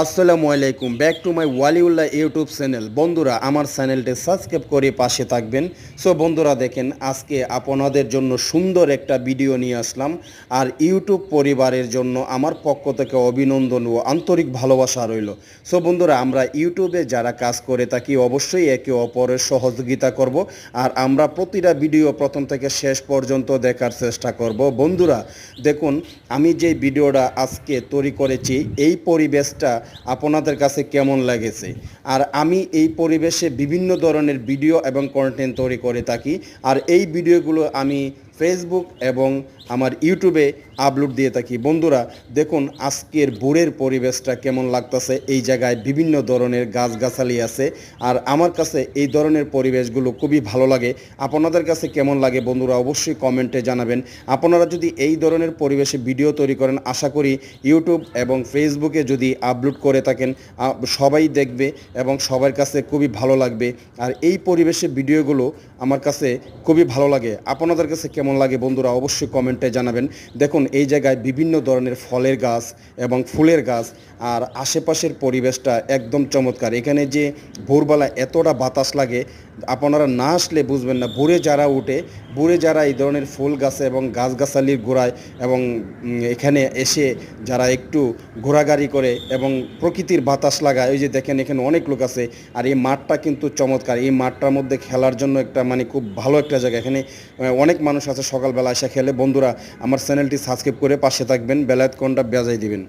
আসসালামু আলাইকুম, back to my Waliullah YouTube channel. বন্ধুরা, আমার চ্যানেলটি সাবস্ক্রাইব করে পাশে থাকবেন। সো বন্ধুরা, দেখেন আজকে আপনাদের জন্য সুন্দর একটা ভিডিও নিয়ে আসলাম। আর ইউটিউব পরিবারের জন্য আমার পক্ষ থেকে অভিনন্দন ও আন্তরিক ভালোবাসা রইল। সো বন্ধুরা, আমরা ইউটিউবে যারা কাজ করে থাকি অবশ্যই একে অপরের সহযোগিতা করব। আর আমরা প্রতিটা ভিডিও প্রথম থেকে শেষ পর্যন্ত দেখার চেষ্টা করব। বন্ধুরা দেখুন, আমি যে ভিডিওটা আজকে তৈরি করেছি এই পরিবেশটা আপনাদের কাছে কেমন লাগেছে। আর আমি এই পরিবেশে বিভিন্ন ধরনের ভিডিও এবং কন্টেন্ট তৈরি করে থাকি। আর এই ভিডিওগুলো আমি ফেসবুক এবং আমার ইউটিউবে আপলোড দিয়ে থাকি। বন্ধুরা দেখুন, আজকের ভোরের পরিবেশটা কেমন লাগতেছে। এই জায়গায় বিভিন্ন ধরনের গাছগাছালি আছে। আর আমার কাছে এই ধরনের পরিবেশগুলো খুবই ভালো লাগে। আপনাদের কাছে কেমন লাগে বন্ধুরা অবশ্যই কমেন্টে জানাবেন। আপনারা যদি এই ধরনের পরিবেশে ভিডিও তৈরি করেন, আশা করি ইউটিউব এবং ফেসবুকে যদি আপলোড করে থাকেন সবাই দেখবে এবং সবার কাছে খুবই ভালো লাগবে। আর এই পরিবেশে ভিডিওগুলো আমার কাছে খুবই ভালো লাগে। আপনাদের কাছে কেমন লাগে বন্ধুরা অবশ্যই কমেন্টে জানাবেন। দেখুন, এই জায়গায় বিভিন্ন ধরনের ফলের গাছ এবং ফুলের গাছ। আর আশেপাশের পরিবেশটা একদম চমৎকার। এখানে যে ভোরবেলা এতটা বাতাস লাগে, আপনারা না আসলে বুঝবেন না। ভোরে যারা উঠে, ভোরে যারা এই ধরনের ফুল গাছে এবং গাছগাছালির গোড়ায় এবং এখানে এসে যারা একটু ঘোরাঘুরি করে এবং প্রকৃতির বাতাস লাগায়, ওই যে দেখেন এখানে অনেক লোক আছে। আর এই মাঠটা কিন্তু চমৎকার। এই মাঠটার মধ্যে খেলার জন্য একটা খুব ভালো একটা জায়গা। এখানে অনেক মানুষ আছে সকালবেলা এসে খেলে। বন্ধুরা, আমার চ্যানেলটি সাবস্ক্রাইব করে পাশে থাকবেন, বেল আইকনটা বাজাই দিবেন।